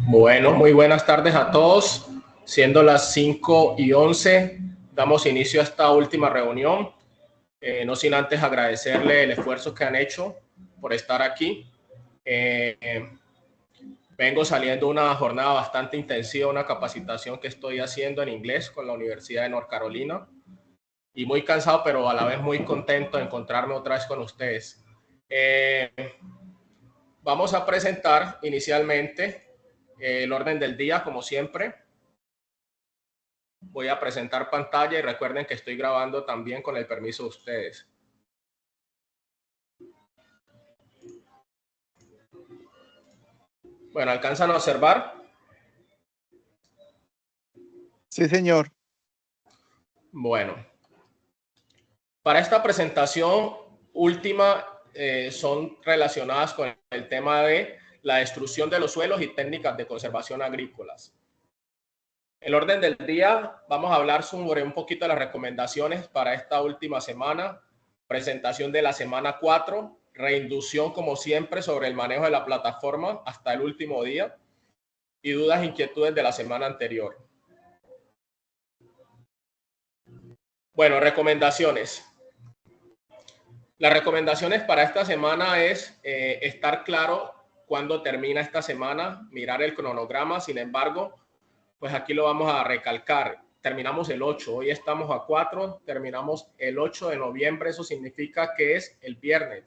Bueno, muy buenas tardes a todos. Siendo las 5:11, damos inicio a esta última reunión. No sin antes agradecerle el esfuerzo que han hecho por estar aquí. Vengo saliendo de una jornada bastante intensiva, una capacitación que estoy haciendo en inglés con la Universidad de North Carolina. Y muy cansado, pero a la vez muy contento de encontrarme otra vez con ustedes. Vamos a presentar inicialmente el orden del día, como siempre. Voy a presentar pantalla y recuerden que estoy grabando también con el permiso de ustedes. Bueno, ¿alcanzan a observar? Sí, señor. Bueno, para esta presentación última son relacionadas con el tema de la destrucción de los suelos y técnicas de conservación agrícolas. El orden del día, vamos a hablar sobre un poquito de las recomendaciones para esta última semana, presentación de la semana 4, reinducción como siempre sobre el manejo de la plataforma hasta el último día y dudas e inquietudes de la semana anterior. Bueno, recomendaciones. Las recomendaciones para esta semana es estar claro cuándo termina esta semana, mirar el cronograma. Sin embargo, pues aquí lo vamos a recalcar. Terminamos el 8, hoy estamos a 4, terminamos el 8 de noviembre, eso significa que es el viernes.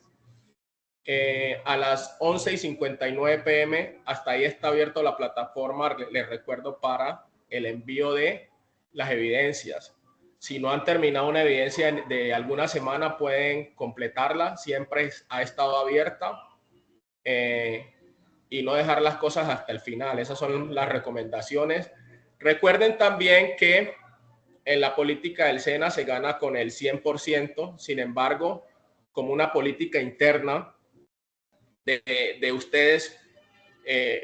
A las 11:59 p.m. hasta ahí está abierto la plataforma, les recuerdo, para el envío de las evidencias. Si no han terminado una evidencia de alguna semana, pueden completarla, siempre ha estado abierta, y no dejar las cosas hasta el final. Esas son las recomendaciones. Recuerden también que en la política del SENA se gana con el 100%, sin embargo, como una política interna de ustedes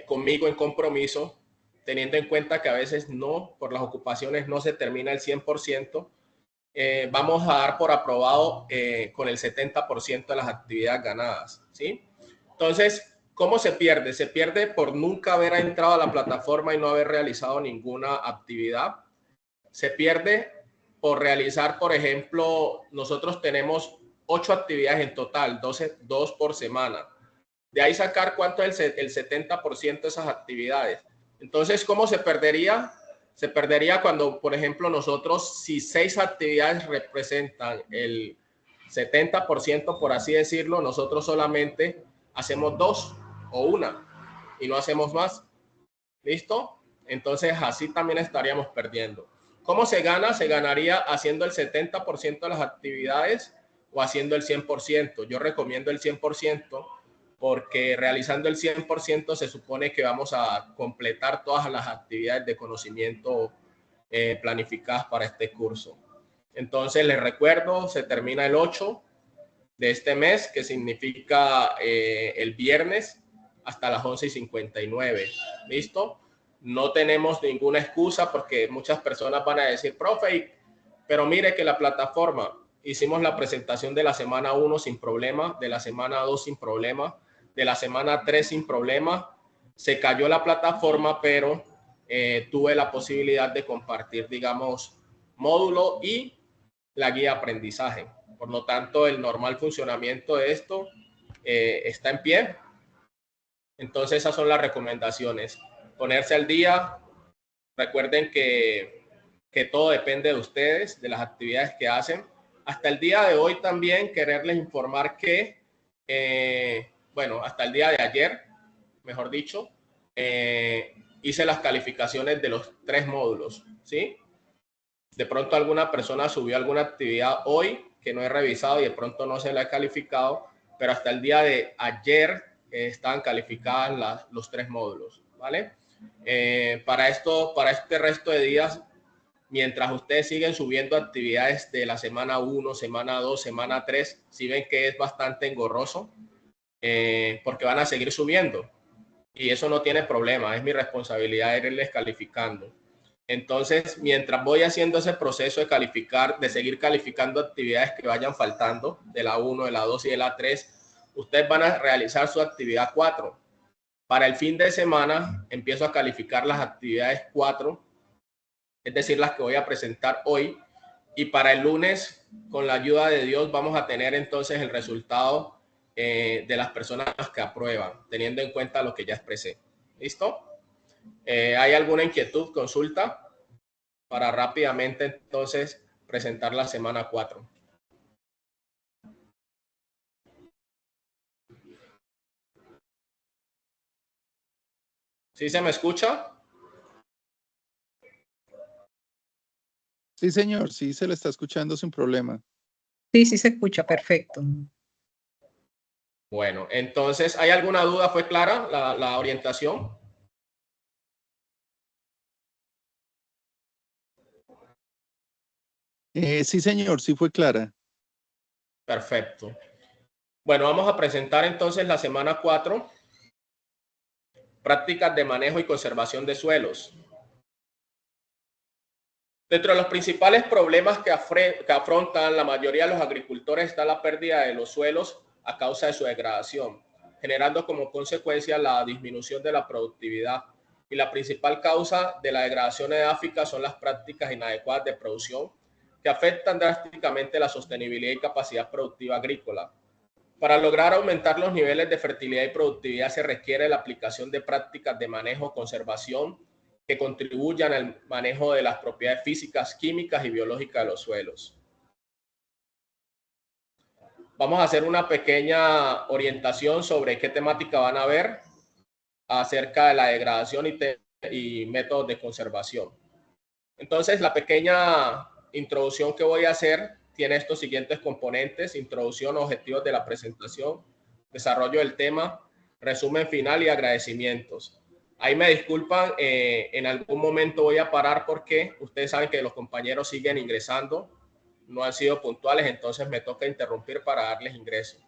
conmigo en compromiso, teniendo en cuenta que a veces no, por las ocupaciones no se termina el 100%, vamos a dar por aprobado con el 70% de las actividades ganadas, ¿sí? Entonces, ¿cómo se pierde? Se pierde por nunca haber entrado a la plataforma y no haber realizado ninguna actividad. Se pierde por realizar, por ejemplo, nosotros tenemos 8 actividades en total, 2 por semana. De ahí sacar cuánto es el 70% de esas actividades. Entonces, ¿cómo se perdería? Se perdería cuando, por ejemplo, nosotros, si 6 actividades representan el 70%, por así decirlo, nosotros solamente hacemos 2 o 1 y no hacemos más. ¿Listo? Entonces, así también estaríamos perdiendo. ¿Cómo se gana? Se ganaría haciendo el 70% de las actividades o haciendo el 100%. Yo recomiendo el 100%. Porque realizando el 100% se supone que vamos a completar todas las actividades de conocimiento planificadas para este curso. Entonces, les recuerdo, se termina el 8 de este mes, que significa el viernes hasta las 11:59. ¿Listo? No tenemos ninguna excusa porque muchas personas van a decir, profe, pero mire que la plataforma, hicimos la presentación de la semana 1 sin problema, de la semana 2 sin problema, de la semana 3 sin problema. Se cayó la plataforma, pero tuve la posibilidad de compartir, digamos, módulo y la guía de aprendizaje. Por lo tanto, el normal funcionamiento de esto está en pie. Entonces, esas son las recomendaciones. Ponerse al día. Recuerden que todo depende de ustedes, de las actividades que hacen. Hasta el día de hoy también quererles informar que, bueno, hasta el día de ayer, mejor dicho, hice las calificaciones de los 3 módulos, ¿sí? De pronto alguna persona subió alguna actividad hoy que no he revisado y de pronto no se la he calificado, pero hasta el día de ayer estaban calificadas los 3 módulos, ¿vale? Para este resto de días, mientras ustedes siguen subiendo actividades de la semana 1, semana 2, semana 3, si ven que es bastante engorroso, porque van a seguir subiendo y eso no tiene problema, es mi responsabilidad irles calificando. Entonces, mientras voy haciendo ese proceso de calificar, de seguir calificando actividades que vayan faltando, de la 1, de la 2 y de la 3, ustedes van a realizar su actividad 4. Para el fin de semana empiezo a calificar las actividades 4, es decir, las que voy a presentar hoy. Y para el lunes, con la ayuda de Dios, vamos a tener entonces el resultado de las personas que aprueban, teniendo en cuenta lo que ya expresé. ¿Listo? ¿Hay alguna inquietud, consulta? Para rápidamente entonces presentar la semana 4. ¿Sí se me escucha? Sí, señor, sí se le está escuchando sin problema. Sí, sí se escucha, perfecto. Bueno, entonces, ¿hay alguna duda? ¿Fue clara la orientación? Sí, señor, sí fue clara. Perfecto. Bueno, vamos a presentar entonces la semana 4, prácticas de manejo y conservación de suelos. Dentro de los principales problemas que afrontan la mayoría de los agricultores está la pérdida de los suelos a causa de su degradación, generando como consecuencia la disminución de la productividad. Y la principal causa de la degradación edáfica son las prácticas inadecuadas de producción que afectan drásticamente la sostenibilidad y capacidad productiva agrícola. Para lograr aumentar los niveles de fertilidad y productividad se requiere la aplicación de prácticas de manejo, conservación, que contribuyan al manejo de las propiedades físicas, químicas y biológicas de los suelos. Vamos a hacer una pequeña orientación sobre qué temática van a ver acerca de la degradación y métodos de conservación. Entonces, la pequeña introducción que voy a hacer tiene estos siguientes componentes: introducción, objetivos de la presentación, desarrollo del tema, resumen final y agradecimientos. Ahí me disculpan, en algún momento voy a parar porque ustedes saben que los compañeros siguen ingresando, no han sido puntuales, entonces me toca interrumpir para darles ingreso.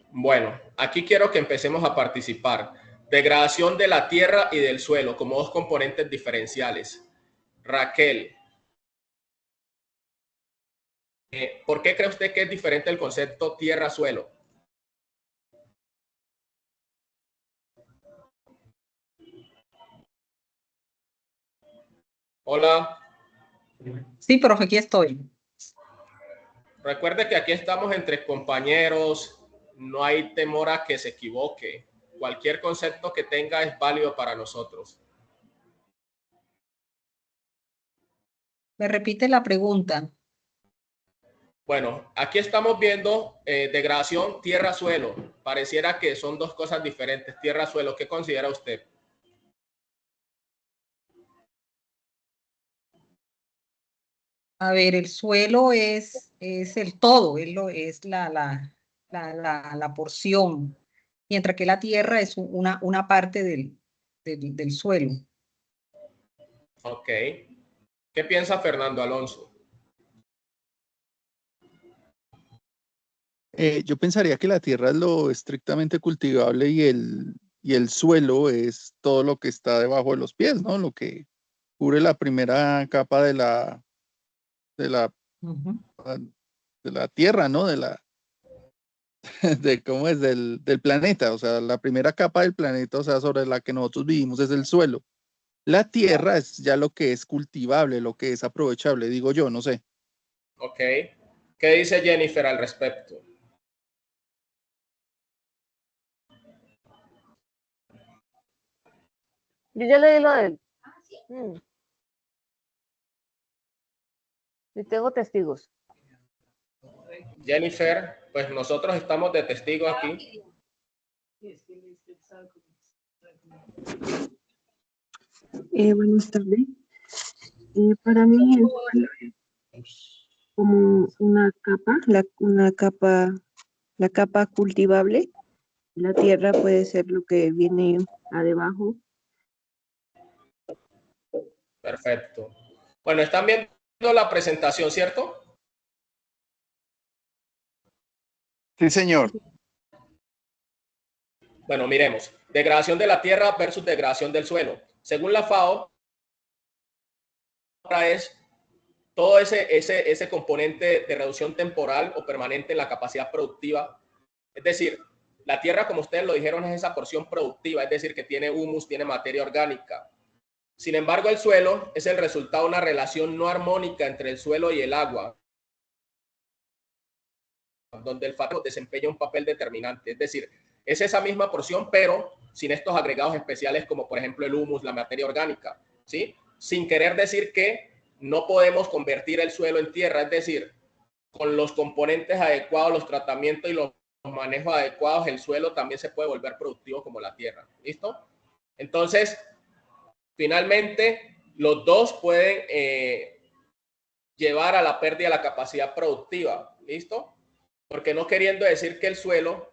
Bueno, aquí quiero que empecemos a participar. Degradación de la tierra y del suelo como dos componentes diferenciales. Raquel, ¿por qué cree usted que es diferente el concepto tierra-suelo? Hola. Sí, profe, aquí estoy. Recuerde que aquí estamos entre compañeros, no hay temor a que se equivoque. Cualquier concepto que tenga es válido para nosotros. Me repite la pregunta. Bueno, aquí estamos viendo degradación tierra-suelo. Pareciera que son dos cosas diferentes. Tierra-suelo, ¿qué considera usted? A ver, el suelo es el todo, es la porción, mientras que la tierra es una parte del suelo. Ok. ¿Qué piensa Fernando Alonso? Yo pensaría que la tierra es lo estrictamente cultivable y el suelo es todo lo que está debajo de los pies, ¿no? Lo que cubre la primera capa de la, Ujú. de la tierra, ¿no? De cómo es del planeta. O sea, la primera capa del planeta, o sea, sobre la que nosotros vivimos es el suelo. La tierra es ya lo que es cultivable, lo que es aprovechable, digo yo, no sé. Ok. ¿Qué dice Jennifer al respecto? Yo ya leí lo de él. Y tengo testigos. Jennifer, pues nosotros estamos de testigo aquí. Buenas tardes. Para mí el suelo es como una capa, la capa cultivable. La tierra puede ser lo que viene abajo. Perfecto. Bueno, están viendo la presentación, ¿cierto? Sí, señor. Bueno, miremos. Degradación de la tierra versus degradación del suelo. Según la FAO, es todo ese componente de reducción temporal o permanente en la capacidad productiva Es decir, la tierra, como ustedes lo dijeron, es esa porción productiva, es decir, que tiene humus, tiene materia orgánica. Sin embargo, el suelo es el resultado de una relación no armónica entre el suelo y el agua, donde el factor desempeña un papel determinante. Es decir, es esa misma porción, pero sin estos agregados especiales como por ejemplo el humus, la materia orgánica, ¿sí? Sin querer decir que no podemos convertir el suelo en tierra, es decir, con los componentes adecuados, los tratamientos y los manejos adecuados, el suelo también se puede volver productivo como la tierra. ¿Listo? Entonces, finalmente, los dos pueden llevar a la pérdida de la capacidad productiva. ¿Listo? Porque no queriendo decir que el suelo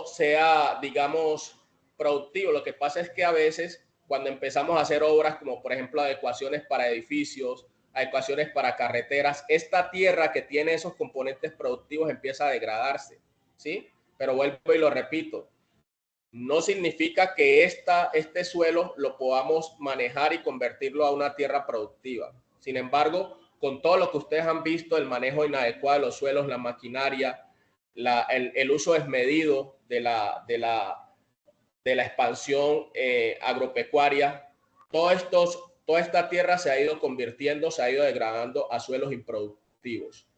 sea, digamos, productivo. Lo que pasa es que a veces cuando empezamos a hacer obras como por ejemplo adecuaciones para edificios, adecuaciones para carreteras, esta tierra que tiene esos componentes productivos empieza a degradarse, ¿sí? Pero vuelvo y lo repito, no significa que este suelo lo podamos manejar y convertirlo a una tierra productiva. Sin embargo, con todo lo que ustedes han visto, el manejo inadecuado de los suelos, la maquinaria, el uso desmedido de la expansión agropecuaria, toda esta tierra se ha ido convirtiendo, se ha ido degradando a suelos improductivos.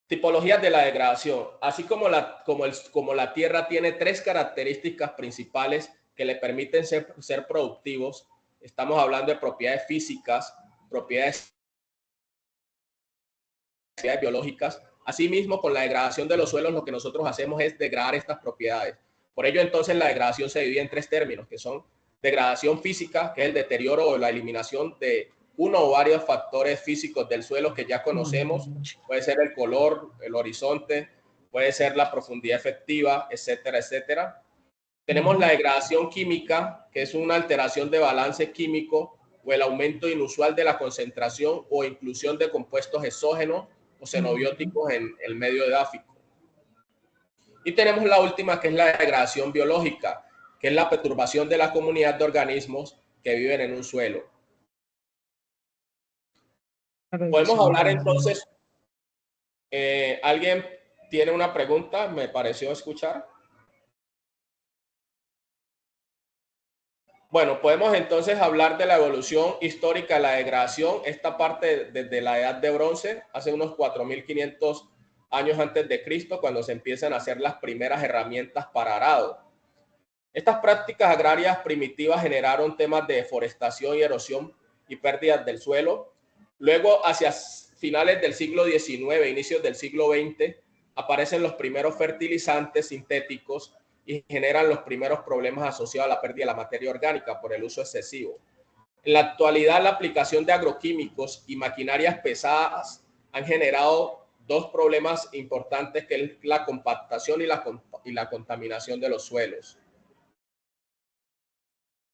Tipologías de la degradación. Así como la tierra tiene tres características principales que le permiten ser productivos, estamos hablando de propiedades físicas, propiedades biológicas. Asimismo, con la degradación de los suelos, lo que nosotros hacemos es degradar estas propiedades. Por ello, entonces, la degradación se divide en tres términos, que son degradación física, que es el deterioro o la eliminación de uno o varios factores físicos del suelo que ya conocemos. Puede ser el color, el horizonte, puede ser la profundidad efectiva, etcétera, etcétera. Tenemos la degradación química, que es una alteración de balance químico o el aumento inusual de la concentración o inclusión de compuestos exógenos o xenobióticos en el medio edáfico. Y tenemos la última, que es la degradación biológica, que es la perturbación de la comunidad de organismos que viven en un suelo. Podemos hablar entonces, ¿alguien tiene una pregunta? Me pareció escuchar. Bueno, podemos entonces hablar de la evolución histórica de la degradación. Esta parte desde la edad de bronce, hace unos 4.500 años antes de Cristo, cuando se empiezan a hacer las primeras herramientas para arado. Estas prácticas agrarias primitivas generaron temas de deforestación y erosión y pérdidas del suelo. Luego, hacia finales del siglo XIX, inicios del siglo XX, aparecen los primeros fertilizantes sintéticos y generan los primeros problemas asociados a la pérdida de la materia orgánica por el uso excesivo. En la actualidad, la aplicación de agroquímicos y maquinarias pesadas han generado dos problemas importantes, que es la compactación y la contaminación de los suelos.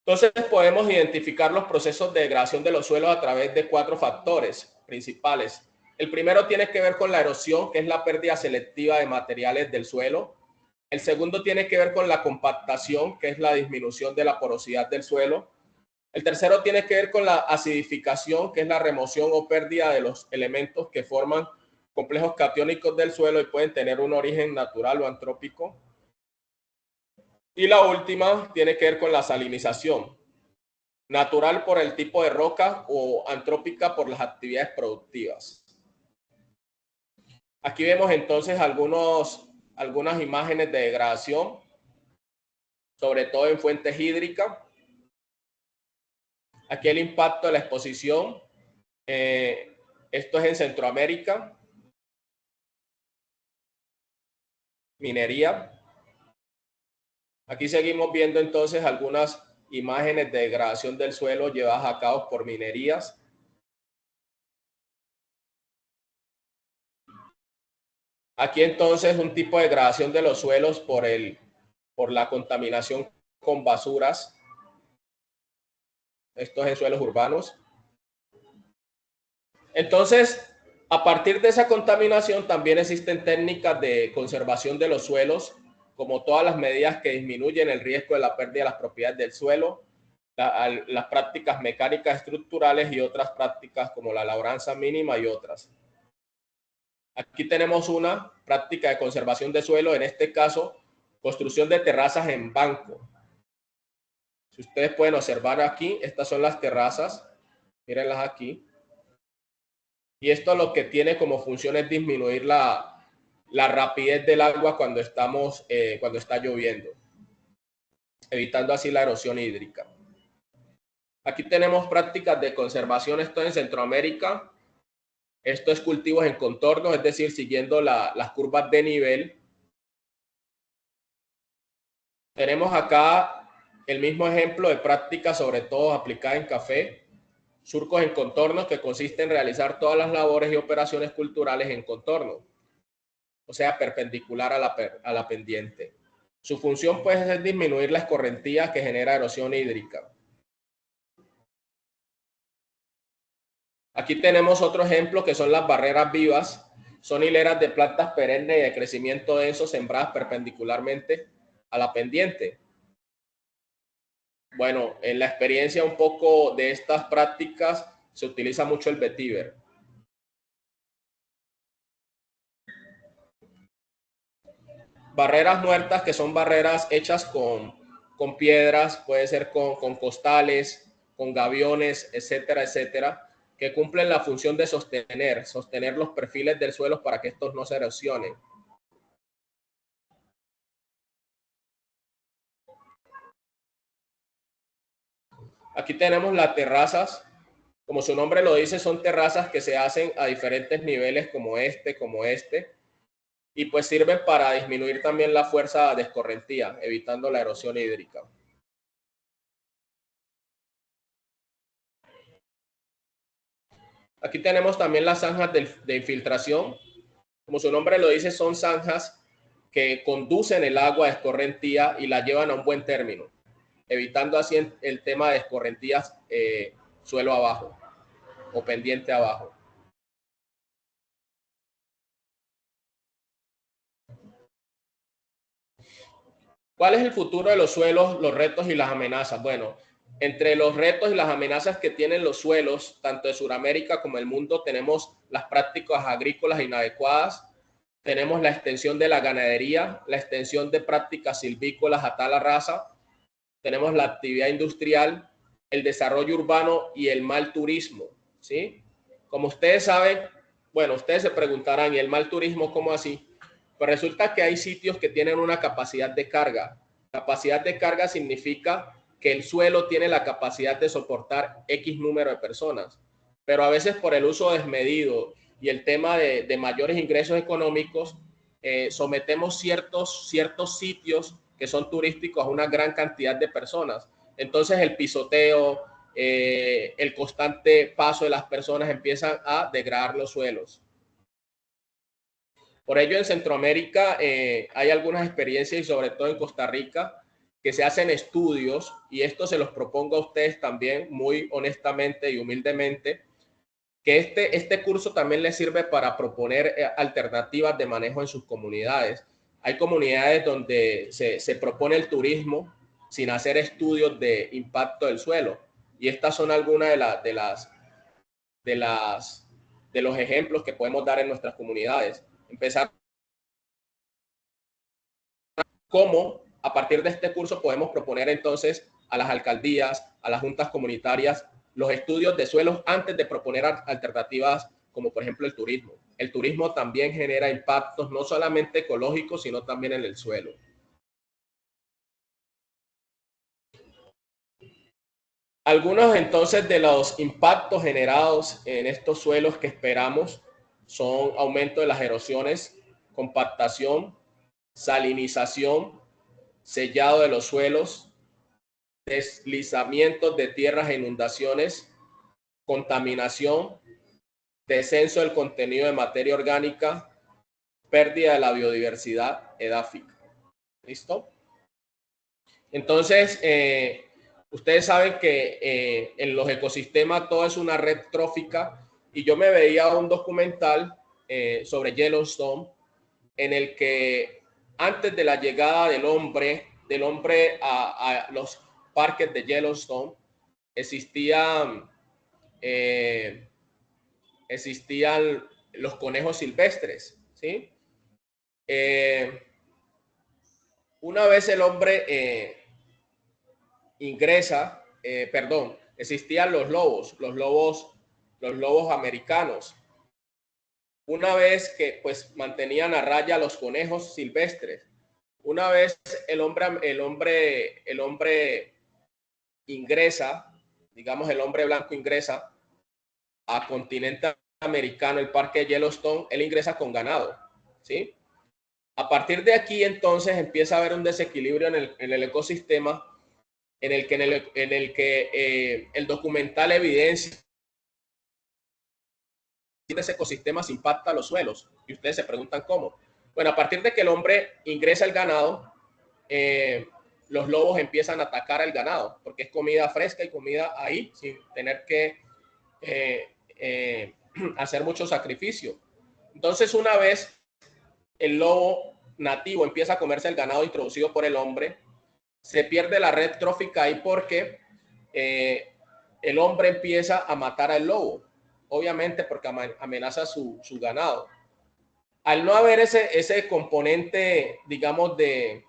Entonces, podemos identificar los procesos de degradación de los suelos a través de cuatro factores principales. El primero tiene que ver con la erosión, que es la pérdida selectiva de materiales del suelo. El segundo tiene que ver con la compactación, que es la disminución de la porosidad del suelo. El tercero tiene que ver con la acidificación, que es la remoción o pérdida de los elementos que forman complejos catiónicos del suelo y pueden tener un origen natural o antrópico. Y la última tiene que ver con la salinización, natural por el tipo de roca o antrópica por las actividades productivas. Aquí vemos entonces algunas imágenes de degradación, sobre todo en fuentes hídricas. Aquí el impacto de la exposición. Esto es en Centroamérica. Minería. Aquí seguimos viendo entonces algunas imágenes de degradación del suelo llevadas a cabo por minerías. Aquí entonces un tipo de degradación de los suelos por la contaminación con basuras. Esto es en suelos urbanos. Entonces, a partir de esa contaminación también existen técnicas de conservación de los suelos, como todas las medidas que disminuyen el riesgo de la pérdida de las propiedades del suelo, las prácticas mecánicas estructurales y otras prácticas como la labranza mínima y otras. Aquí tenemos una práctica de conservación de suelo, en este caso, construcción de terrazas en banco. Si ustedes pueden observar aquí, estas son las terrazas, mírenlas aquí. Y esto lo que tiene como función es disminuir la rapidez del agua cuando está lloviendo, evitando así la erosión hídrica. Aquí tenemos prácticas de conservación, esto en Centroamérica. Esto es cultivos en contornos, es decir, siguiendo las curvas de nivel. Tenemos acá el mismo ejemplo de práctica, sobre todo aplicada en café. Surcos en contornos, que consiste en realizar todas las labores y operaciones culturales en contorno, o sea, perpendicular a la pendiente. Su función pues es disminuir la escorrentía que genera erosión hídrica. Aquí tenemos otro ejemplo que son las barreras vivas. Son hileras de plantas perennes y de crecimiento denso sembradas perpendicularmente a la pendiente. Bueno, en la experiencia un poco de estas prácticas se utiliza mucho el vetiver. Barreras muertas, que son barreras hechas con piedras, puede ser con costales, con gaviones, etcétera, etcétera, que cumplen la función de sostener los perfiles del suelo para que estos no se erosionen. Aquí tenemos las terrazas. Como su nombre lo dice, son terrazas que se hacen a diferentes niveles como este, y pues sirven para disminuir también la fuerza de escorrentía, evitando la erosión hídrica. Aquí tenemos también las zanjas de infiltración. Como su nombre lo dice, son zanjas que conducen el agua de escorrentía y la llevan a un buen término, evitando así el tema de escorrentías suelo abajo o pendiente abajo. ¿Cuál es el futuro de los suelos, los retos y las amenazas? Bueno, entre los retos y las amenazas que tienen los suelos, tanto de Sudamérica como el mundo, tenemos las prácticas agrícolas inadecuadas, tenemos la extensión de la ganadería, la extensión de prácticas silvícolas a tal raza, tenemos la actividad industrial, el desarrollo urbano y el mal turismo, ¿sí? Como ustedes saben, bueno, ustedes se preguntarán, ¿y el mal turismo cómo así? Pues resulta que hay sitios que tienen una capacidad de carga. Capacidad de carga significa que el suelo tiene la capacidad de soportar X número de personas, pero a veces por el uso desmedido y el tema de mayores ingresos económicos, sometemos ciertos sitios que son turísticos a una gran cantidad de personas. Entonces el pisoteo, el constante paso de las personas empiezan a degradar los suelos. Por ello, en Centroamérica hay algunas experiencias, y sobre todo en Costa Rica, que se hacen estudios, y esto se los propongo a ustedes también muy honestamente y humildemente, que este curso también les sirve para proponer alternativas de manejo en sus comunidades. Hay comunidades donde se propone el turismo sin hacer estudios de impacto del suelo, y estas son algunas de los ejemplos que podemos dar en nuestras comunidades. Empezar cómo a partir de este curso podemos proponer entonces a las alcaldías, a las juntas comunitarias, los estudios de suelos antes de proponer alternativas como por ejemplo el turismo. El turismo también genera impactos no solamente ecológicos, sino también en el suelo. Algunos entonces de los impactos generados en estos suelos que esperamos son aumento de las erosiones, compactación, salinización, sellado de los suelos, deslizamientos de tierras e inundaciones, contaminación, descenso del contenido de materia orgánica, pérdida de la biodiversidad edáfica. ¿Listo? Entonces, ustedes saben que en los ecosistemas todo es una red trófica, y yo me veía un documental sobre Yellowstone en el que antes de la llegada del hombre a los parques de Yellowstone existían los conejos silvestres, ¿sí? Una vez el hombre ingresa, existían los lobos americanos. Una vez que pues mantenían a raya los conejos silvestres, una vez el hombre ingresa, digamos el hombre blanco ingresa a continente americano, el parque de Yellowstone, él ingresa con ganado, ¿sí? A partir de aquí entonces empieza a haber un desequilibrio en el ecosistema en el que el documental evidencia que ese ecosistema se impacta a los suelos. Y ustedes se preguntan cómo. Bueno, a partir de que el hombre ingresa el ganado, los lobos empiezan a atacar al ganado, porque es comida fresca y comida ahí, sin tener que hacer mucho sacrificio. Entonces, una vez el lobo nativo empieza a comerse el ganado introducido por el hombre, se pierde la red trófica ahí porque el hombre empieza a matar al lobo, obviamente porque amenaza su ganado. Al no haber ese componente, digamos, de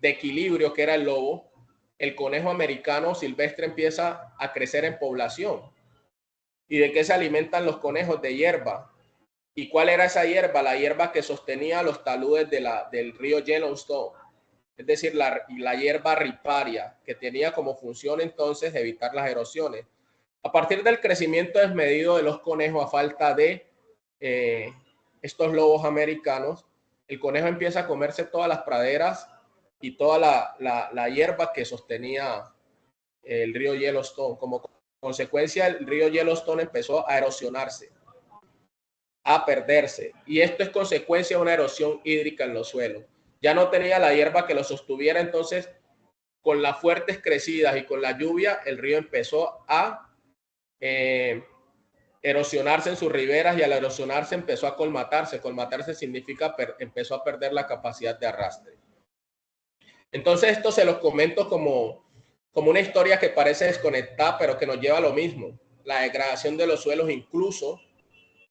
equilibrio que era el lobo, el conejo americano silvestre empieza a crecer en población. ¿Y de qué se alimentan los conejos? De hierba. ¿Y cuál era esa hierba? La hierba que sostenía los taludes del río Yellowstone. Es decir, la hierba riparia, que tenía como función entonces evitar las erosiones. A partir del crecimiento desmedido de los conejos a falta de estos lobos americanos, el conejo empieza a comerse todas las praderas y toda la hierba que sostenía el río Yellowstone. Como consecuencia, el río Yellowstone empezó a erosionarse, a perderse. Y esto es consecuencia de una erosión hídrica en los suelos. Ya no tenía la hierba que lo sostuviera, entonces con las fuertes crecidas y con la lluvia, el río empezó a erosionarse en sus riberas y al erosionarse empezó a colmatarse. Colmatarse significa empezó a perder la capacidad de arrastre. Entonces esto se los comento como una historia que parece desconectada, pero que nos lleva a lo mismo. La degradación de los suelos incluso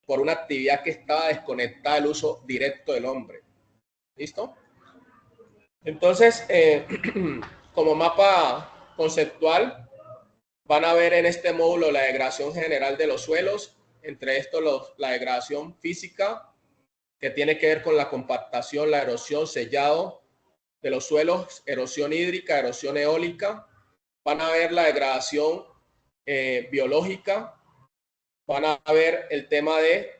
por una actividad que estaba desconectada del uso directo del hombre. ¿Listo? Entonces, como mapa conceptual, van a ver en este módulo la degradación general de los suelos, entre estos la degradación física, que tiene que ver con la compactación, la erosión, sellado de los suelos, erosión hídrica, erosión eólica. Van a ver la degradación biológica, van a ver el tema de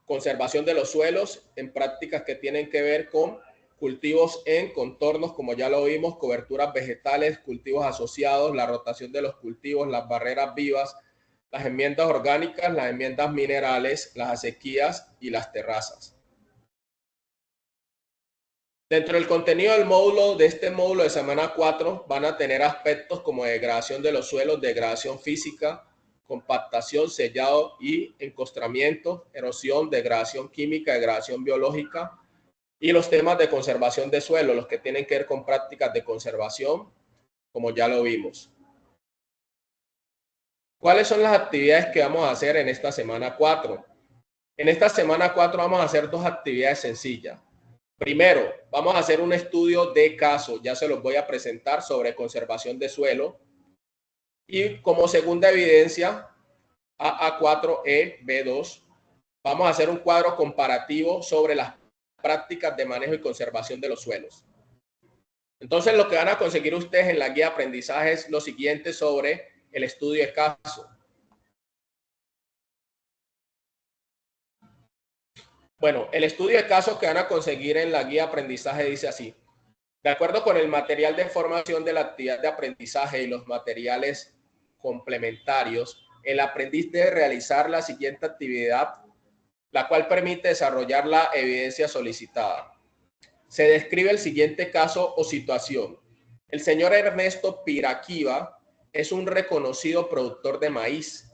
conservación de los suelos en prácticas que tienen que ver con cultivos en contornos, como ya lo vimos, coberturas vegetales, cultivos asociados, la rotación de los cultivos, las barreras vivas, las enmiendas orgánicas, las enmiendas minerales, las acequias y las terrazas. Dentro del contenido del módulo, de este módulo de semana 4, van a tener aspectos como degradación de los suelos, degradación física, compactación, sellado y encostramiento, erosión, degradación química, degradación biológica y los temas de conservación de suelo, los que tienen que ver con prácticas de conservación, como ya lo vimos. ¿Cuáles son las actividades que vamos a hacer en esta semana 4? En esta semana 4 vamos a hacer dos actividades sencillas. Primero, vamos a hacer un estudio de caso, ya se los voy a presentar, sobre conservación de suelo. Y como segunda evidencia, AA4E B2, vamos a hacer un cuadro comparativo sobre las prácticas de manejo y conservación de los suelos. Entonces, lo que van a conseguir ustedes en la guía de aprendizaje es lo siguiente sobre el estudio de caso. Bueno, el estudio de caso que van a conseguir en la guía de aprendizaje dice así: de acuerdo con el material de formación de la actividad de aprendizaje y los materiales complementarios, el aprendiz debe realizar la siguiente actividad, la cual permite desarrollar la evidencia solicitada. Se describe el siguiente caso o situación. El señor Ernesto Piraquiva es un reconocido productor de maíz.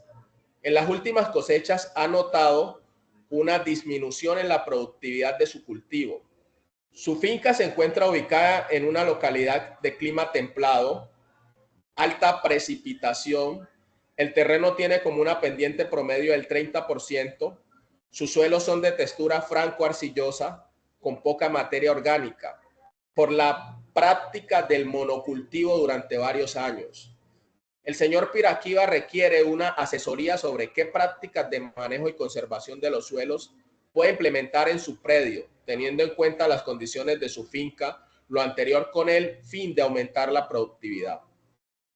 En las últimas cosechas ha notado una disminución en la productividad de su cultivo. Su finca se encuentra ubicada en una localidad de clima templado, alta precipitación El terreno tiene como una pendiente promedio del 30%. Sus suelos son de textura franco-arcillosa con poca materia orgánica por la práctica del monocultivo durante varios años. El señor Piraquiva requiere una asesoría sobre qué prácticas de manejo y conservación de los suelos puede implementar en su predio, teniendo en cuenta las condiciones de su finca, lo anterior con el fin de aumentar la productividad.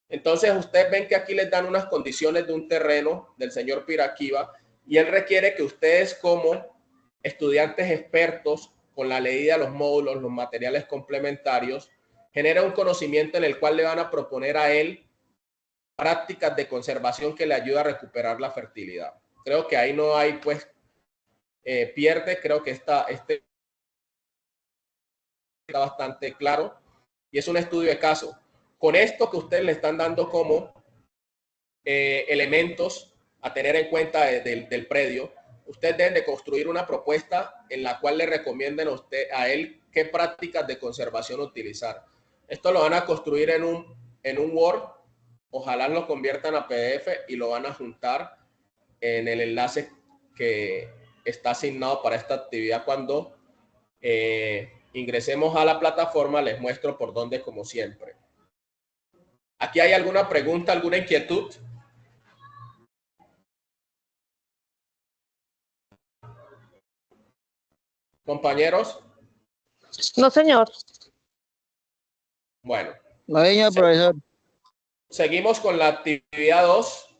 Entonces, ustedes ven que aquí les dan unas condiciones de un terreno del señor Piraquiva y él requiere que ustedes como estudiantes expertos con la leída de los módulos, los materiales complementarios, generen un conocimiento en el cual le van a proponer a él prácticas de conservación que le ayuda a recuperar la fertilidad. Creo que ahí no hay, pues, pierde. Creo que está bastante claro y es un estudio de caso. Con esto que ustedes le están dando como elementos a tener en cuenta del predio, ustedes deben de construir una propuesta en la cual le recomienden a él qué prácticas de conservación utilizar. Esto lo van a construir en un Word. Ojalá lo conviertan a PDF y lo van a juntar en el enlace que está asignado para esta actividad. Cuando ingresemos a la plataforma, les muestro por dónde, como siempre. ¿Aquí hay alguna pregunta, alguna inquietud? Compañeros. No, señor. Bueno. No, señor profesor. Seguimos con la actividad 2.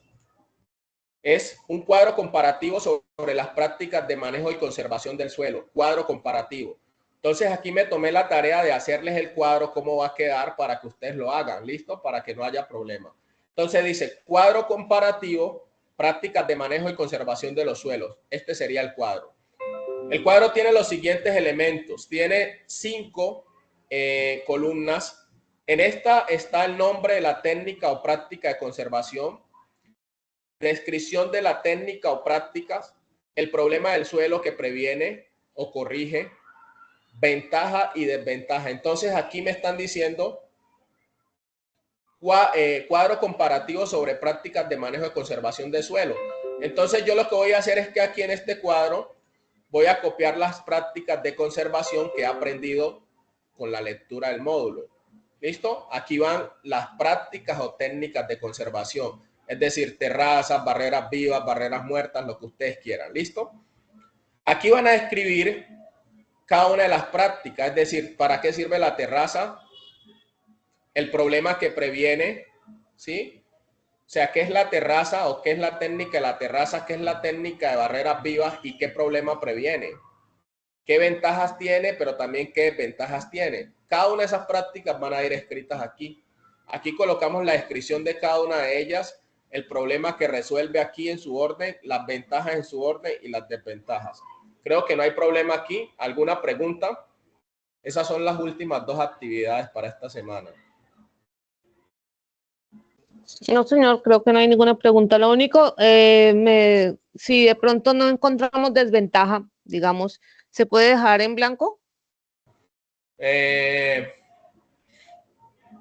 Es un cuadro comparativo sobre las prácticas de manejo y conservación del suelo. Cuadro comparativo. Entonces aquí me tomé la tarea de hacerles el cuadro, cómo va a quedar para que ustedes lo hagan. ¿Listo? Para que no haya problema. Entonces dice cuadro comparativo, prácticas de manejo y conservación de los suelos. Este sería el cuadro. El cuadro tiene los siguientes elementos. Tiene 5 columnas. En esta está el nombre de la técnica o práctica de conservación, descripción de la técnica o prácticas, el problema del suelo que previene o corrige, ventaja y desventaja. Entonces aquí me están diciendo cuadro comparativo sobre prácticas de manejo de conservación de suelo. Entonces yo lo que voy a hacer es que aquí en este cuadro voy a copiar las prácticas de conservación que he aprendido con la lectura del módulo. ¿Listo? Aquí van las prácticas o técnicas de conservación. Es decir, terrazas, barreras vivas, barreras muertas, lo que ustedes quieran. ¿Listo? Aquí van a escribir cada una de las prácticas. Es decir, ¿para qué sirve la terraza? El problema que previene. ¿Sí? O sea, ¿qué es la terraza o qué es la técnica de la terraza? ¿Qué es la técnica de barreras vivas y qué problema previene? ¿Qué ventajas tiene, pero también qué desventajas tiene? Cada una de esas prácticas van a ir escritas aquí. Aquí colocamos la descripción de cada una de ellas, el problema que resuelve aquí en su orden, las ventajas en su orden y las desventajas. Creo que no hay problema aquí. ¿Alguna pregunta? Esas son las últimas 2 actividades para esta semana. No, señor, creo que no hay ninguna pregunta. Lo único, si de pronto no encontramos desventaja, digamos, ¿se puede dejar en blanco?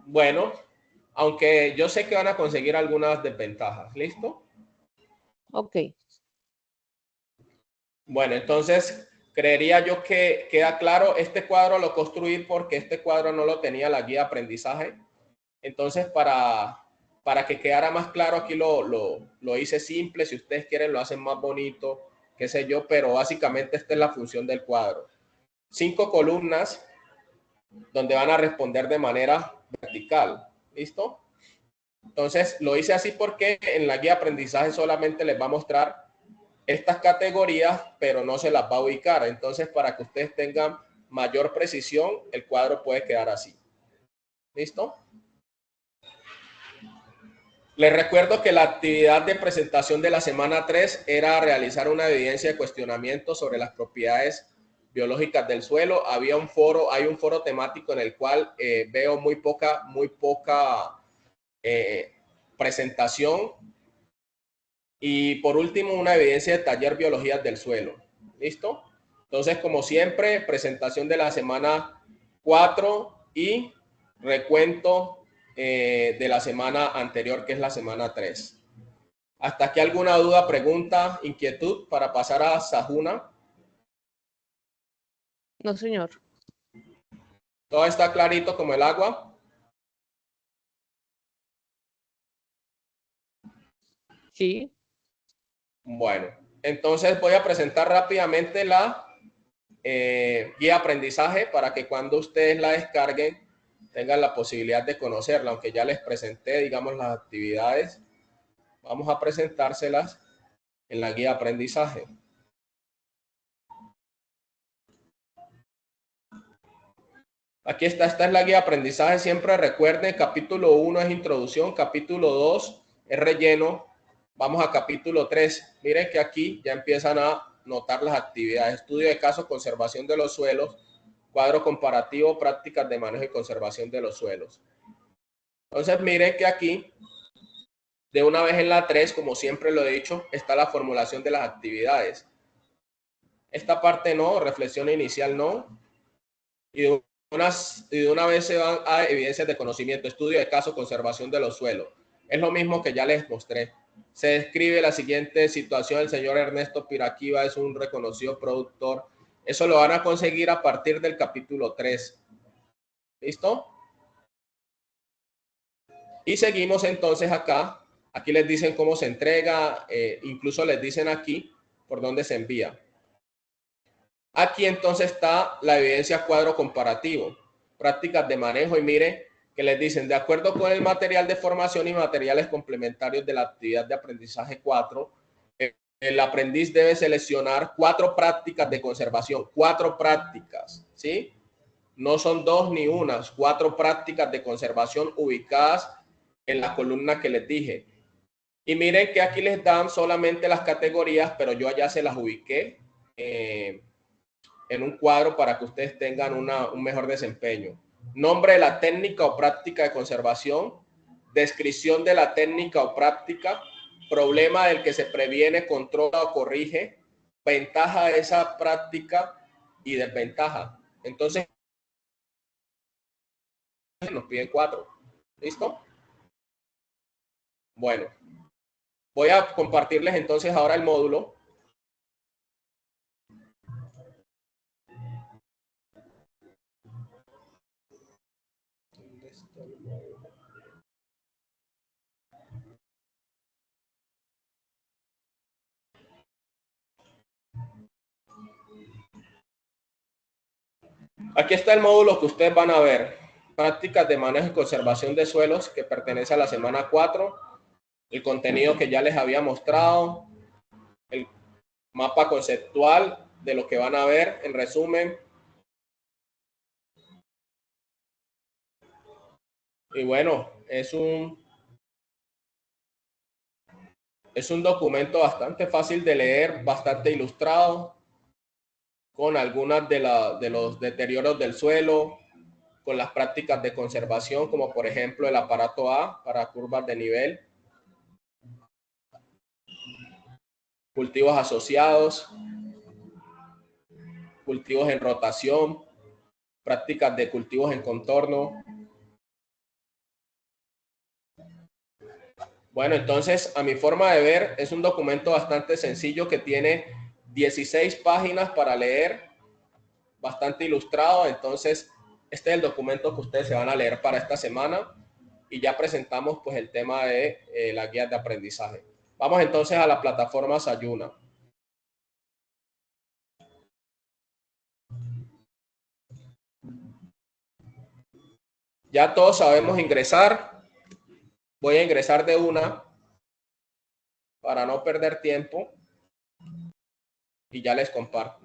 Bueno, aunque yo sé que van a conseguir algunas desventajas. ¿Listo? Ok. Bueno, entonces creería yo que queda claro. Este cuadro lo construí porque este cuadro no lo tenía la guía de aprendizaje. Entonces, para que quedara más claro, aquí lo hice simple. Si ustedes quieren, lo hacen más bonito, qué sé yo, pero básicamente esta es la función del cuadro. 5 columnas donde van a responder de manera vertical. ¿Listo? Entonces, lo hice así porque en la guía de aprendizaje solamente les va a mostrar estas categorías, pero no se las va a ubicar. Entonces, para que ustedes tengan mayor precisión, el cuadro puede quedar así. ¿Listo? Les recuerdo que la actividad de presentación de la semana 3 era realizar una evidencia de cuestionamiento sobre las propiedades biológicas del suelo. Hay un foro temático en el cual veo muy poca presentación. Y por último, una evidencia de taller biología del suelo. ¿Listo? Entonces, como siempre, presentación de la semana 4 y recuento de la semana anterior, que es la semana 3. ¿Hasta aquí alguna duda, pregunta, inquietud para pasar a Sahuna? No, señor. ¿Todo está clarito como el agua? Sí. Bueno, entonces voy a presentar rápidamente la guía de aprendizaje para que cuando ustedes la descarguen tengan la posibilidad de conocerla, aunque ya les presenté, digamos, las actividades. Vamos a presentárselas en la guía de aprendizaje. Aquí está, esta es la guía de aprendizaje. Siempre recuerden, capítulo 1 es introducción, capítulo 2 es relleno. Vamos a capítulo 3. Miren que aquí ya empiezan a notar las actividades. Estudio de casos, conservación de los suelos, cuadro comparativo, prácticas de manejo y conservación de los suelos. Entonces miren que aquí, de una vez en la 3, como siempre lo he dicho, está la formulación de las actividades. Esta parte no, reflexión inicial no. Y de una vez se van a evidencias de conocimiento, estudio de caso, conservación de los suelos. Es lo mismo que ya les mostré. Se describe la siguiente situación. El señor Ernesto Piraquiva es un reconocido productor. Eso lo van a conseguir a partir del capítulo 3. ¿Listo? Y seguimos entonces acá. Aquí les dicen cómo se entrega. Incluso les dicen aquí por dónde se envía. Aquí entonces está la evidencia cuadro comparativo, prácticas de manejo, y mire que les dicen, de acuerdo con el material de formación y materiales complementarios de la actividad de aprendizaje 4, el aprendiz debe seleccionar 4 prácticas de conservación, 4 prácticas, ¿sí? No son 2 ni unas, 4 prácticas de conservación ubicadas en la columna que les dije. Y miren que aquí les dan solamente las categorías, pero yo allá se las ubiqué en un cuadro para que ustedes tengan un mejor desempeño. Nombre de la técnica o práctica de conservación, descripción de la técnica o práctica, problema del que se previene, controla o corrige, ventaja de esa práctica y desventaja. Entonces, nos piden 4. ¿Listo? Bueno, voy a compartirles entonces ahora el módulo. Aquí está el módulo que ustedes van a ver. Prácticas de manejo y conservación de suelos, que pertenece a la semana 4. El contenido que ya les había mostrado. El mapa conceptual de lo que van a ver en resumen. Y bueno, es un documento bastante fácil de leer, bastante ilustrado, con algunas de los deterioros del suelo, con las prácticas de conservación, como por ejemplo el aparato A para curvas de nivel, cultivos asociados, cultivos en rotación, prácticas de cultivos en contorno. Bueno, entonces, a mi forma de ver, es un documento bastante sencillo que tiene 16 páginas para leer, bastante ilustrado. Entonces, este es el documento que ustedes se van a leer para esta semana, y ya presentamos pues el tema de la guía de aprendizaje. Vamos entonces a la plataforma Sayuna. Ya todos sabemos ingresar. Voy a ingresar de una para no perder tiempo y ya les comparto.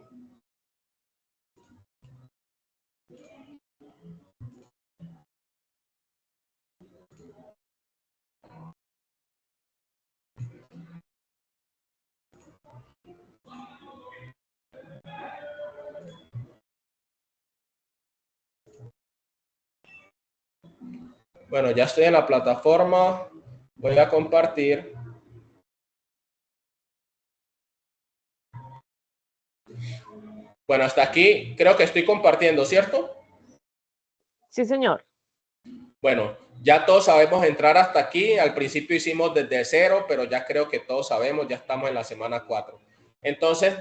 Bueno, ya estoy en la plataforma. Voy a compartir. Bueno, hasta aquí creo que estoy compartiendo, ¿cierto? Sí, señor. Bueno, ya todos sabemos entrar hasta aquí. Al principio hicimos desde 0, pero ya creo que todos sabemos, ya estamos en la semana 4. Entonces,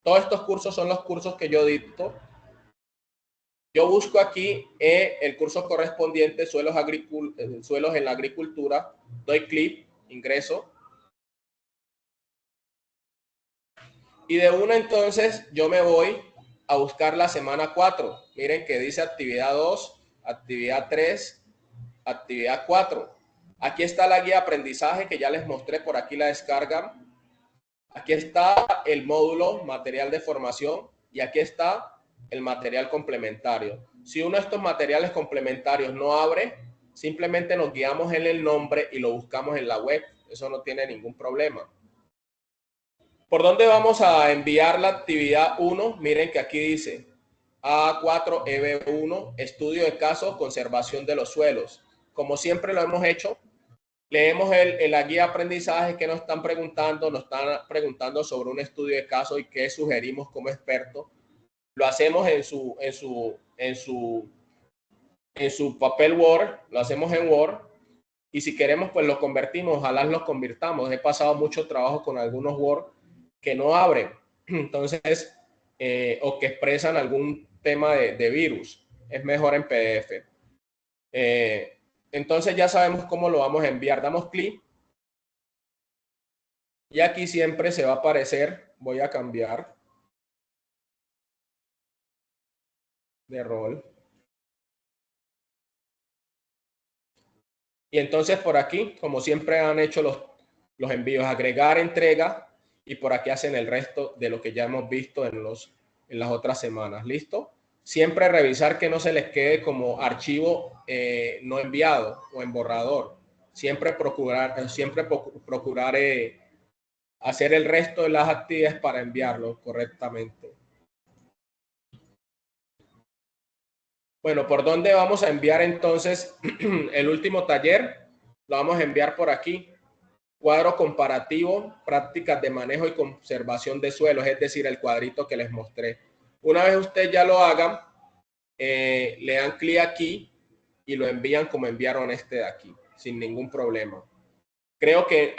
todos estos cursos son los cursos que yo dicto. Yo busco aquí el curso correspondiente, suelos en la agricultura, doy clic, ingreso. Y de una entonces yo me voy a buscar la semana 4. Miren que dice actividad 2, actividad 3, actividad 4. Aquí está la guía de aprendizaje que ya les mostré, por aquí la descargan. Aquí está el módulo material de formación y aquí está el material complementario. Si uno de estos materiales complementarios no abre, simplemente nos guiamos en el nombre y lo buscamos en la web. Eso no tiene ningún problema. ¿Por dónde vamos a enviar la actividad 1? Miren que aquí dice A4 EB1, estudio de casos, conservación de los suelos. Como siempre lo hemos hecho, leemos la guía de aprendizaje que nos están preguntando sobre un estudio de caso y qué sugerimos como expertos. Lo hacemos en su papel Word, lo hacemos en Word y si queremos pues lo convertimos, ojalá lo convirtamos. He pasado mucho trabajo con algunos Word que no abren, entonces, o que expresan algún tema de virus. Es mejor en PDF. Entonces ya sabemos cómo lo vamos a enviar. Damos clic y aquí siempre se va a aparecer, voy a cambiar de rol. Y entonces por aquí, como siempre han hecho los envíos, agregar, entrega, y por aquí hacen el resto de lo que ya hemos visto en las otras semanas. ¿Listo? Siempre revisar que no se les quede como archivo no enviado o en borrador. Siempre procurar hacer el resto de las actividades para enviarlo correctamente. Bueno, ¿por dónde vamos a enviar entonces el último taller? Lo vamos a enviar por aquí. Cuadro comparativo, prácticas de manejo y conservación de suelos, es decir, el cuadrito que les mostré. Una vez ustedes ya lo hagan, le dan clic aquí y lo envían como enviaron este de aquí, sin ningún problema. Creo que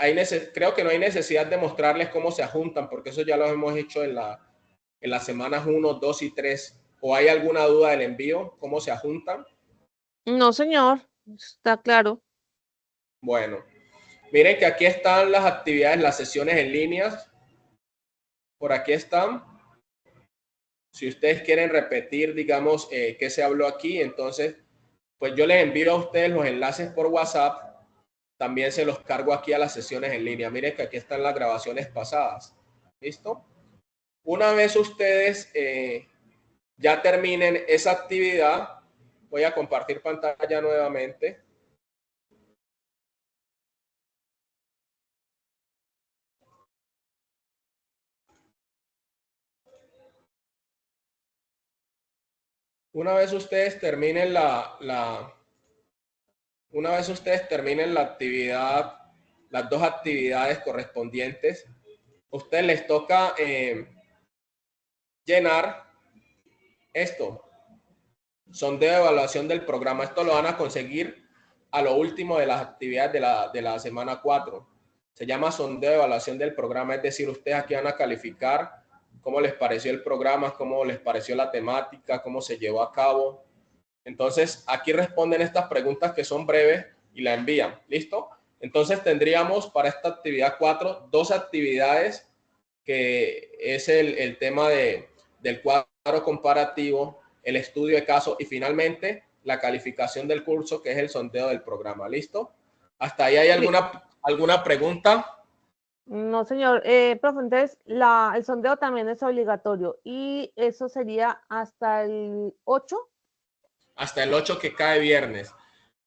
no hay necesidad de mostrarles cómo se adjuntan, porque eso ya lo hemos hecho en las semanas 1, 2 y 3. ¿O hay alguna duda del envío? ¿Cómo se adjuntan? No, señor, está claro. Bueno, miren que aquí están las actividades, las sesiones en líneas. Por aquí están. Si ustedes quieren repetir, digamos, qué se habló aquí, entonces, pues yo les envío a ustedes los enlaces por WhatsApp. También se los cargo aquí a las sesiones en línea. Miren que aquí están las grabaciones pasadas. ¿Listo? Una vez ustedes ya terminen esa actividad, voy a compartir pantalla nuevamente. Una vez ustedes terminen la actividad, las dos actividades correspondientes, a ustedes les toca llenar esto. Sondeo de evaluación del programa. Esto lo van a conseguir a lo último de las actividades de la semana 4. Se llama sondeo de evaluación del programa, es decir, ustedes aquí van a calificar cómo les pareció el programa, cómo les pareció la temática, cómo se llevó a cabo. Entonces, aquí responden estas preguntas que son breves y la envían. ¿Listo? Entonces, tendríamos para esta actividad 4 dos actividades, que es el tema del cuadro comparativo, el estudio de casos y finalmente la calificación del curso, que es el sondeo del programa. ¿Listo? ¿Hasta ahí hay alguna pregunta? No, señor. Profe, entonces el sondeo también es obligatorio y eso sería hasta el 8. Hasta el 8, que cae viernes.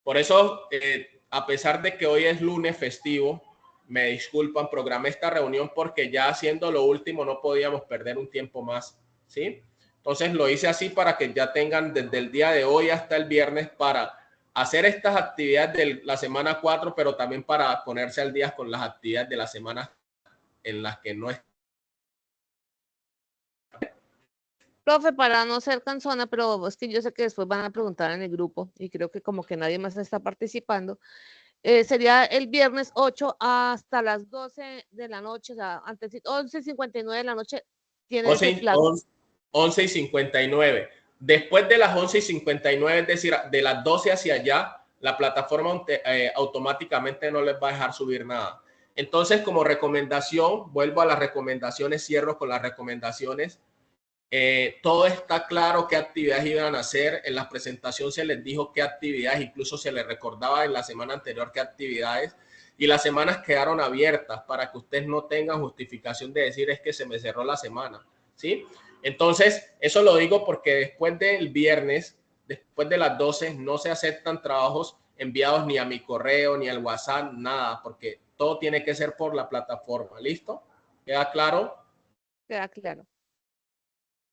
Por eso, a pesar de que hoy es lunes festivo, me disculpan, programé esta reunión porque ya haciendo lo último no podíamos perder un tiempo más, ¿sí? Entonces lo hice así para que ya tengan desde el día de hoy hasta el viernes para hacer estas actividades de la semana 4, pero también para ponerse al día con las actividades de la semana en las que no es. Profe, para no ser cansona, pero es que yo sé que después van a preguntar en el grupo y creo que como que nadie más está participando. Sería el viernes 8 hasta las 12 de la noche, o sea, antes 11:59 de la noche tiene ese plazo. 11:59. Después de las 11:59, es decir, de las 12 hacia allá, la plataforma automáticamente no les va a dejar subir nada. Entonces, como recomendación, vuelvo a las recomendaciones, cierro con las recomendaciones. Todo está claro qué actividades iban a hacer. En la presentación se les dijo qué actividades, incluso se les recordaba en la semana anterior qué actividades, y las semanas quedaron abiertas para que ustedes no tengan justificación de decir es que se me cerró la semana, ¿sí? Entonces, eso lo digo porque después del viernes, después de las 12, no se aceptan trabajos enviados ni a mi correo, ni al WhatsApp, nada, porque todo tiene que ser por la plataforma. ¿Listo? ¿Queda claro? Queda claro.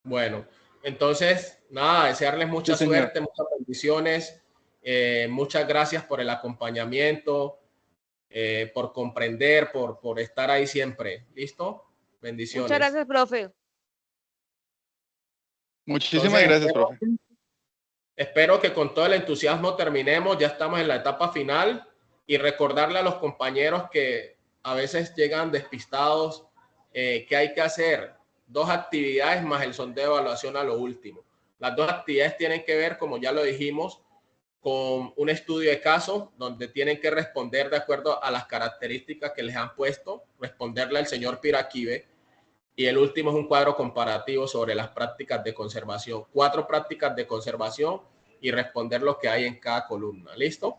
Bueno, entonces, nada, desearles mucha Sí, señor. suerte, muchas bendiciones. Muchas gracias por el acompañamiento, por comprender, por estar ahí siempre. ¿Listo? Bendiciones. Muchas gracias, profe. Muchísimas Entonces, gracias, profe. espero que con todo el entusiasmo terminemos. Ya estamos en la etapa final y recordarle a los compañeros que a veces llegan despistados, ¿qué hay que hacer? 2 actividades más el sondeo de evaluación a lo último. Las 2 actividades tienen que ver, como ya lo dijimos, con un estudio de caso donde tienen que responder de acuerdo a las características que les han puesto, responderle al señor Piraquive. Y el último es un cuadro comparativo sobre las prácticas de conservación. 4 prácticas de conservación y responder lo que hay en cada columna. ¿Listo?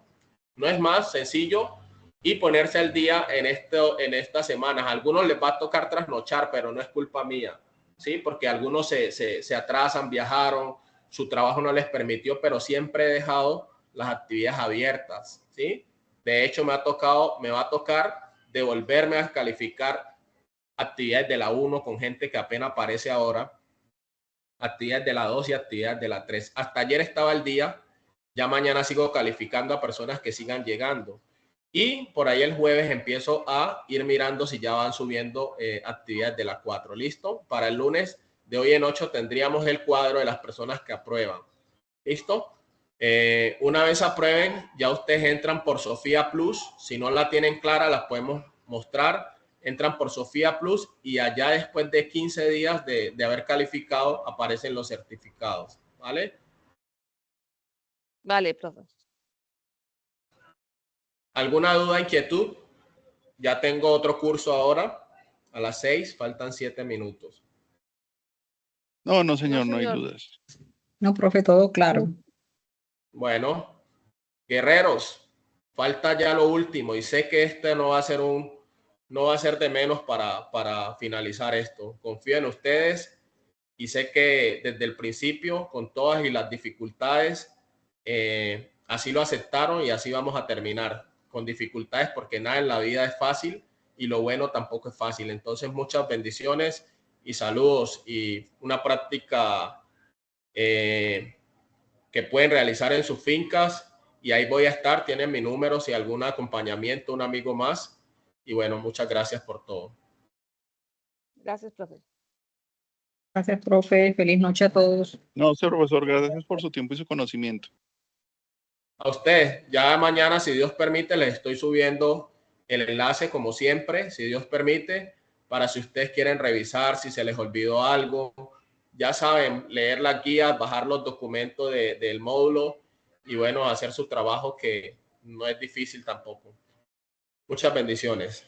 No es más sencillo y ponerse al día en estas semanas. A algunos les va a tocar trasnochar, pero no es culpa mía, ¿sí? Porque algunos se atrasan, viajaron, su trabajo no les permitió, pero siempre he dejado las actividades abiertas, ¿sí? De hecho, me va a tocar devolverme a calificar actividades de la 1 con gente que apenas aparece ahora, actividades de la 2 y actividades de la 3. Hasta ayer estaba el día, ya mañana sigo calificando a personas que sigan llegando. Y por ahí el jueves empiezo a ir mirando si ya van subiendo actividades de la 4. ¿Listo? Para el lunes de hoy en 8 tendríamos el cuadro de las personas que aprueban. ¿Listo? Una vez aprueben, ya ustedes entran por Sofía Plus. Si no la tienen clara, las podemos mostrar. Entran por Sofía Plus y allá después de 15 días de haber calificado aparecen los certificados. ¿Vale? Vale, profe. ¿Alguna duda, inquietud? Ya tengo otro curso ahora a las 6, faltan 7 minutos. No, no, señor, No, no hay señor. dudas. No, profe, todo claro. Bueno, guerreros, falta ya lo último y sé que este no va a ser de menos para finalizar esto. Confío en ustedes y sé que desde el principio, con todas y las dificultades, así lo aceptaron y así vamos a terminar, con dificultades porque nada en la vida es fácil y lo bueno tampoco es fácil. Entonces, muchas bendiciones y saludos y una práctica que pueden realizar en sus fincas y ahí voy a estar. Tienen mi número si algún acompañamiento, un amigo más. Y bueno, muchas gracias por todo. Gracias, profe. Gracias, profe. Feliz noche a todos. No, señor profesor, gracias por su tiempo y su conocimiento. A ustedes, ya mañana, si Dios permite, les estoy subiendo el enlace como siempre, si Dios permite, para si ustedes quieren revisar, si se les olvidó algo. Ya saben, leer las guías, bajar los documentos del módulo y bueno, hacer su trabajo que no es difícil tampoco. Muchas bendiciones.